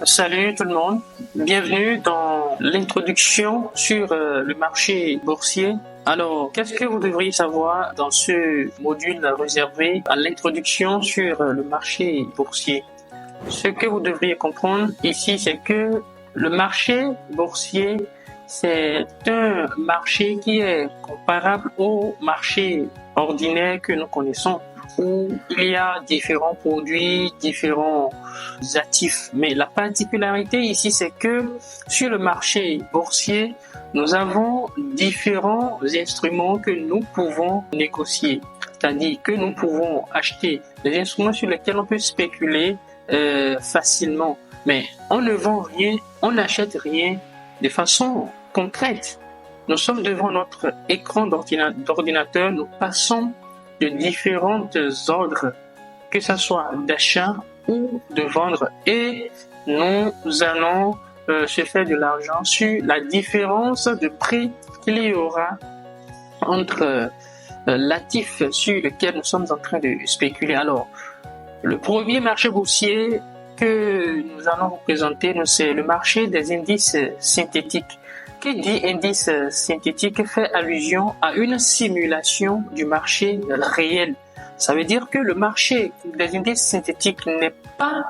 Salut tout le monde, bienvenue dans l'introduction sur le marché boursier. Alors, qu'est-ce que vous devriez savoir dans ce module réservé à l'introduction sur le marché boursier? Ce que vous devriez comprendre ici, c'est que le marché boursier, c'est un marché qui est comparable au marché ordinaire que nous connaissons, où il y a différents produits, différents actifs. Mais la particularité ici, c'est que sur le marché boursier, nous avons différents instruments que nous pouvons négocier. C'est-à-dire que nous pouvons acheter des instruments sur lesquels on peut spéculer facilement. Mais on ne vend rien, on n'achète rien de façon concrète. Nous sommes devant notre écran d'ordinateur, nous passons de différents ordres, que ce soit d'achat ou de vendre, et nous allons se faire de l'argent sur la différence de prix qu'il y aura entre l'actif sur lequel nous sommes en train de spéculer. Alors, le premier marché boursier que nous allons vous présenter, c'est le marché des indices synthétiques. Qui dit indice synthétique fait allusion à une simulation du marché réel. Ça veut dire que le marché des indices synthétiques n'est pas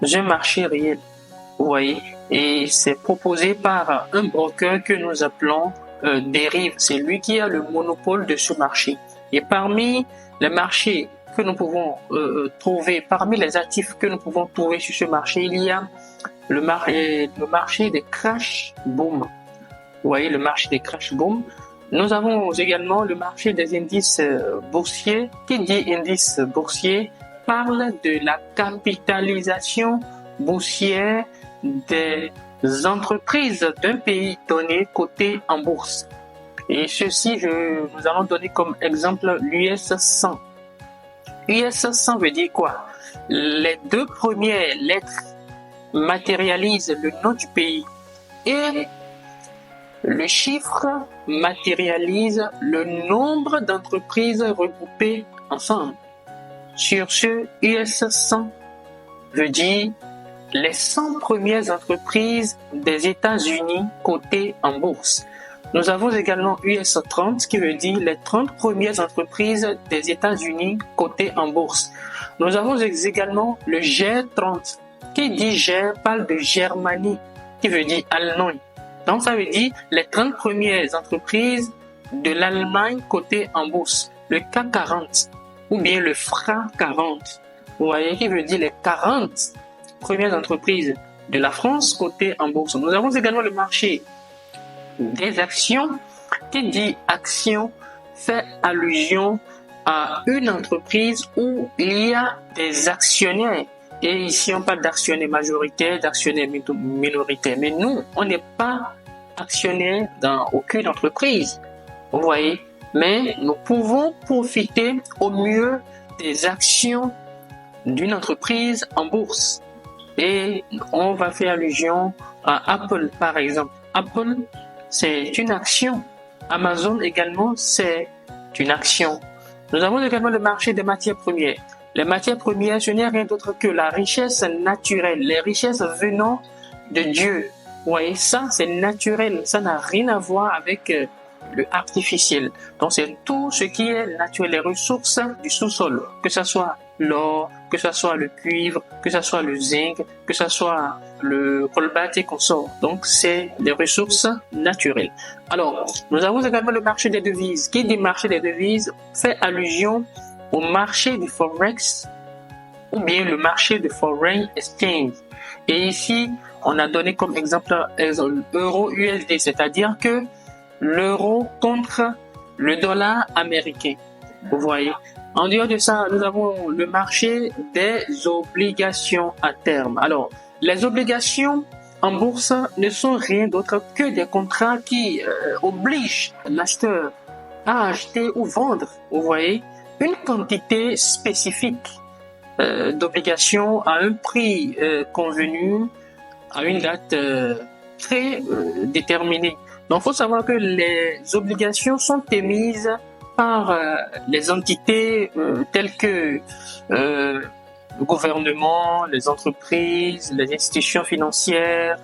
un marché réel. Vous voyez, et c'est proposé par un broker que nous appelons Derive. C'est lui qui a le monopole de ce marché. Et parmi les marchés que nous pouvons trouver, parmi les actifs que nous pouvons trouver sur ce marché, il y a le marché des crash boom. Vous voyez, le marché des crash boom. Nous avons également le marché des indices boursiers. Qui dit indice boursier parle de la capitalisation boursière des entreprises d'un pays donné cotées en bourse. Et ceci, nous allons donner comme exemple l'US 100. US 100 veut dire quoi? Les deux premières lettres matérialisent le nom du pays et le chiffre matérialise le nombre d'entreprises regroupées ensemble. Sur ce, US 100 veut dire les 100 premières entreprises des États-Unis cotées en bourse. Nous avons également US 30 qui veut dire les 30 premières entreprises des États-Unis cotées en bourse. Nous avons également le GER30 qui dit GER parle de Germanie qui veut dire Allemagne. Donc ça veut dire les 30 premières entreprises de l'Allemagne cotées en bourse. Le CAC 40 ou bien le FRA 40. Vous voyez qui veut dire les 40 premières entreprises de la France cotées en bourse. Nous avons également le marché des actions. Qui dit action fait allusion à une entreprise où il y a des actionnaires. Et ici, on parle d'actionnaires majoritaires, d'actionnaires minoritaires. Mais nous, on n'est pas actionnaires dans aucune entreprise. Vous voyez? Mais nous pouvons profiter au mieux des actions d'une entreprise en bourse. Et on va faire allusion à Apple, par exemple. Apple, c'est une action. Amazon également, c'est une action. Nous avons également le marché des matières premières. Les matières premières, ce n'est rien d'autre que la richesse naturelle, les richesses venant de Dieu. Vous voyez, ça, c'est naturel. Ça n'a rien à voir avec le artificiel. Donc, c'est tout ce qui est naturel, les ressources du sous-sol, que ce soit l'or, que ce soit le cuivre, que ce soit le zinc, que ce soit le colbate et consorts. Donc, c'est des ressources naturelles. Alors, nous avons également le marché des devises. Qui dit marché des devises fait allusion au marché du Forex ou bien le marché de Foreign Exchange. Et ici, on a donné comme exemple euro USD, c'est-à-dire que l'euro contre le dollar américain. Vous voyez. En dehors de ça, nous avons le marché des obligations à terme. Alors, les obligations en bourse ne sont rien d'autre que des contrats qui obligent l'acheteur à acheter ou vendre. Vous voyez, une quantité spécifique d'obligations à un prix convenu à une date très déterminée. Donc, il faut savoir que les obligations sont émises par les entités telles que le gouvernement, les entreprises, les institutions financières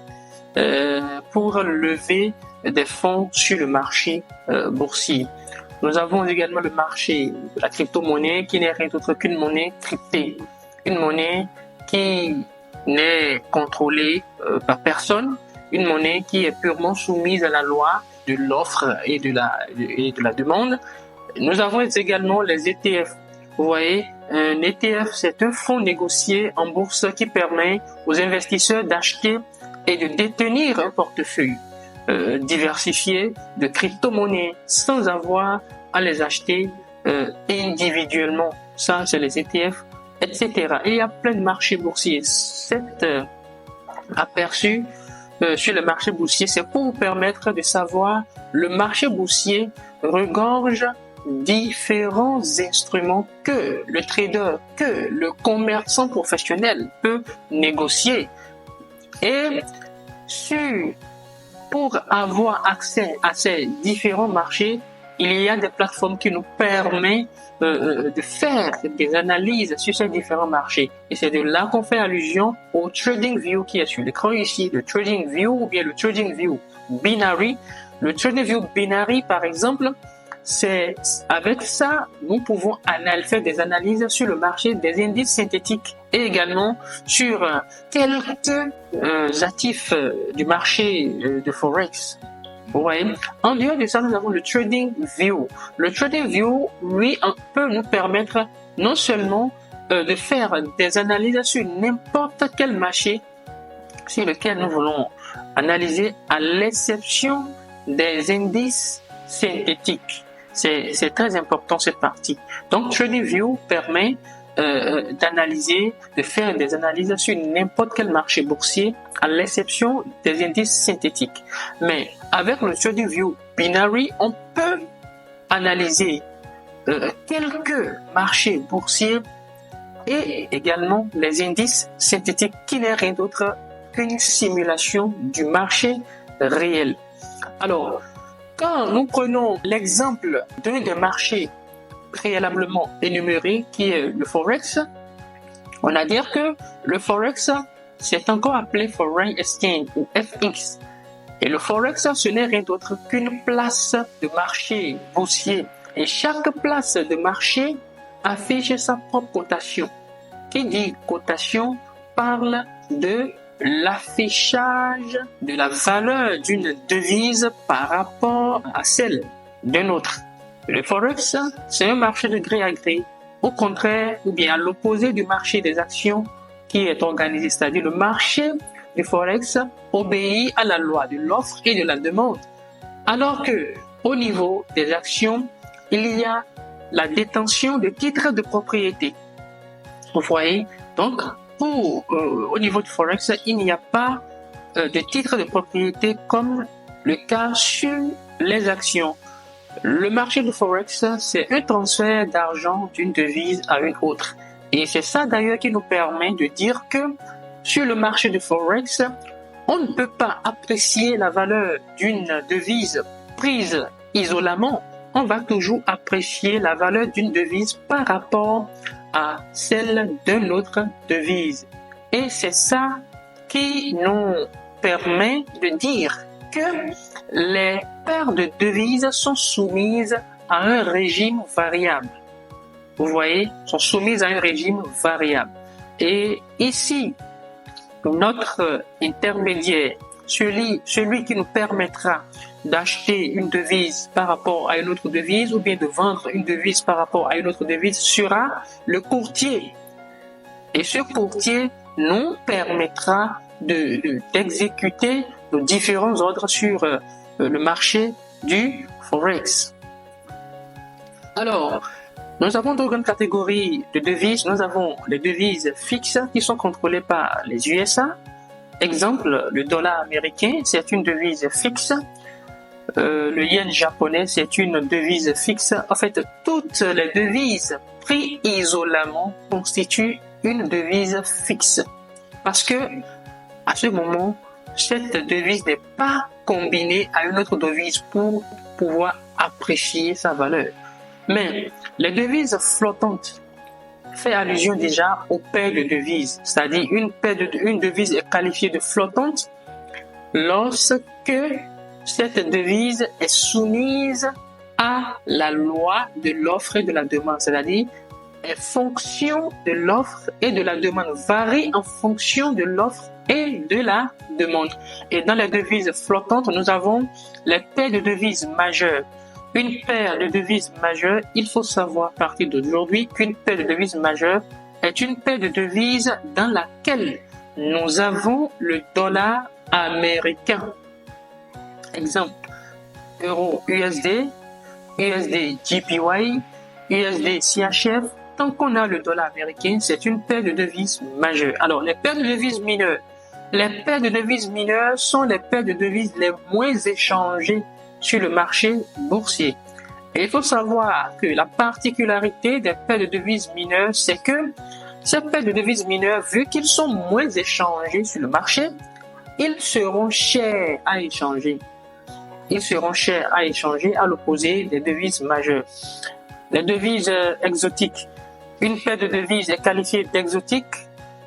pour lever des fonds sur le marché boursier. Nous avons également le marché de la crypto-monnaie qui n'est rien d'autre qu'une monnaie cryptée, une monnaie qui n'est contrôlée par personne, une monnaie qui est purement soumise à la loi de l'offre et de la demande. Nous avons également les ETF. Vous voyez, un ETF, c'est un fonds négocié en bourse qui permet aux investisseurs d'acheter et de détenir un portefeuille diversifié de crypto-monnaies sans avoir à les acheter individuellement. Ça, c'est les ETF, etc. Et il y a plein de marchés boursiers. Cet aperçu sur le marché boursier, c'est pour vous permettre de savoir le marché boursier regorge différents instruments que le trader, que le commerçant professionnel peut négocier. Et pour avoir accès à ces différents marchés, il y a des plateformes qui nous permettent de faire des analyses sur ces différents marchés. Et c'est de là qu'on fait allusion au TradingView qui est sur l'écran ici, le TradingView ou bien le TradingView Binary. Le TradingView Binary, par exemple, c'est avec ça, nous pouvons faire des analyses sur le marché des indices synthétiques et également sur quelques actifs du marché de Forex. Vous voyez, en dehors de ça, nous avons le TradingView. Le TradingView, lui, peut nous permettre non seulement de faire des analyses sur n'importe quel marché sur lequel nous voulons analyser, à l'exception des indices synthétiques. C'est très important cette partie. Donc, TradingView permet de faire des analyses sur n'importe quel marché boursier, à l'exception des indices synthétiques. Mais avec le TradingView Binary, on peut analyser quelques marchés boursiers et également les indices synthétiques qui n'est rien d'autre qu'une simulation du marché réel. Alors, quand nous prenons l'exemple d'un des marchés préalablement énuméré qui est le Forex, on a dire que le Forex, c'est encore appelé Foreign Exchange ou FX. Et le Forex, ce n'est rien d'autre qu'une place de marché boursier. Et chaque place de marché affiche sa propre cotation. Qui dit cotation parle de l'affichage de la valeur d'une devise par rapport à celle d'un autre. Le Forex, c'est un marché de gré à gré, au contraire ou bien à l'opposé du marché des actions qui est organisé, c'est-à-dire le marché du Forex obéit à la loi de l'offre et de la demande, alors que au niveau des actions, il y a la détention de titres de propriété. Vous voyez, donc au niveau du Forex, il n'y a pas de titres de propriété comme le cas sur les actions. Le marché du Forex, c'est un transfert d'argent d'une devise à une autre. Et c'est ça d'ailleurs qui nous permet de dire que sur le marché du Forex, on ne peut pas apprécier la valeur d'une devise prise isolément. On va toujours apprécier la valeur d'une devise par rapport à celle d'une autre devise. Et c'est ça qui nous permet de dire que les paires de devises sont soumises à un régime variable. Vous voyez, sont soumises à un régime variable. Et ici, notre intermédiaire, celui qui nous permettra d'acheter une devise par rapport à une autre devise ou bien de vendre une devise par rapport à une autre devise sera le courtier. Et ce courtier nous permettra d'exécuter nos différents ordres sur le marché du Forex. Alors, nous avons deux grandes catégories de devises. Nous avons les devises fixes qui sont contrôlées par les USA. Exemple, le dollar américain, c'est une devise fixe. Le yen japonais, c'est une devise fixe. En fait, toutes les devises prises isolément constituent une devise fixe. Parce que, à ce moment, cette devise n'est pas combinée à une autre devise pour pouvoir apprécier sa valeur. Mais les devises flottantes, fait allusion déjà aux paires de devises, c'est-à-dire une devise est qualifiée de flottante lorsque cette devise est soumise à la loi de l'offre et de la demande, c'est-à-dire est fonction de l'offre et de la demande, varie en fonction de l'offre et de la demande. Et dans les devises flottantes, nous avons les paires de devises majeures. Une paire de devises majeures, il faut savoir à partir d'aujourd'hui qu'une paire de devises majeures est une paire de devises dans laquelle nous avons le dollar américain. Exemple, euro USD, USD JPY, USD CHF. Tant qu'on a le dollar américain, c'est une paire de devises majeures. Alors, les paires de devises mineures. Les paires de devises mineures sont les paires de devises les moins échangées sur le marché boursier. Et il faut savoir que la particularité des paires de devises mineures, c'est que ces paires de devises mineures, vu qu'ils sont moins échangés sur le marché, ils seront chers à échanger. Ils seront chers à échanger à l'opposé des devises majeures. Les devises exotiques. Une paire de devises est qualifiée d'exotique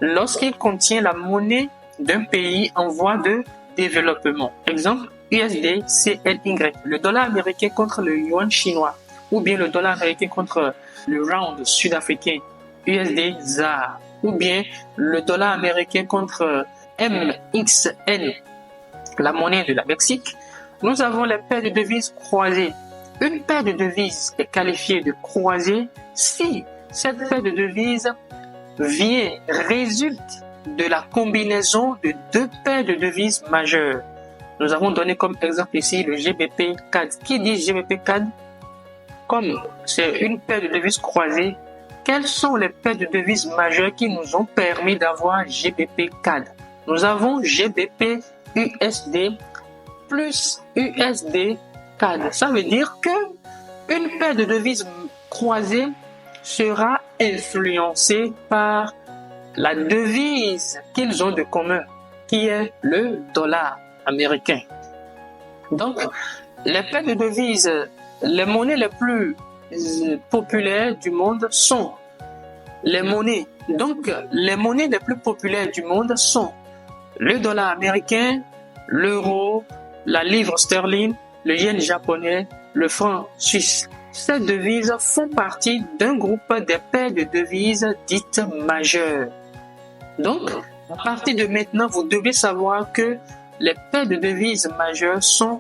lorsqu'il contient la monnaie d'un pays en voie de développement. Exemple, USD CNY, le dollar américain contre le yuan chinois, ou bien le dollar américain contre le rand sud-africain, USD ZAR, ou bien le dollar américain contre MXN, la monnaie de la Mexique. Nous avons les paires de devises croisées. Une paire de devises est qualifiée de croisée si cette paire de devises résulte de la combinaison de deux paires de devises majeures. Nous avons donné comme exemple ici le GBP CAD. Qui dit GBP CAD? Comme c'est une paire de devises croisées, quelles sont les paires de devises majeures qui nous ont permis d'avoir GBP CAD? Nous avons GBP USD plus USD CAD. Ça veut dire que une paire de devises croisées sera influencée par la devise qu'ils ont de commun, qui est le dollar américain. Donc, les paires de devises, les monnaies les plus populaires du monde sont les monnaies. Donc, les monnaies les plus populaires du monde sont le dollar américain, l'euro, la livre sterling, le yen japonais, le franc suisse. Ces devises font partie d'un groupe des paires de devises dites majeures. Donc, à partir de maintenant, vous devez savoir que les paires de devises majeures sont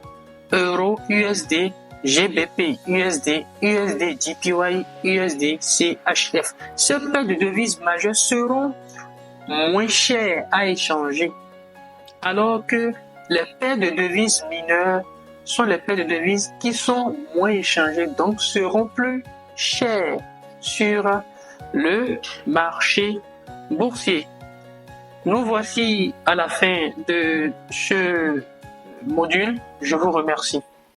euro, USD, GBP, USD, USD, JPY, USD, CHF. Ces paires de devises majeures seront moins chères à échanger, alors que les paires de devises mineures sont les paires de devises qui sont moins échangées, donc seront plus chères sur le marché boursier. Nous voici à la fin de ce module. Je vous remercie.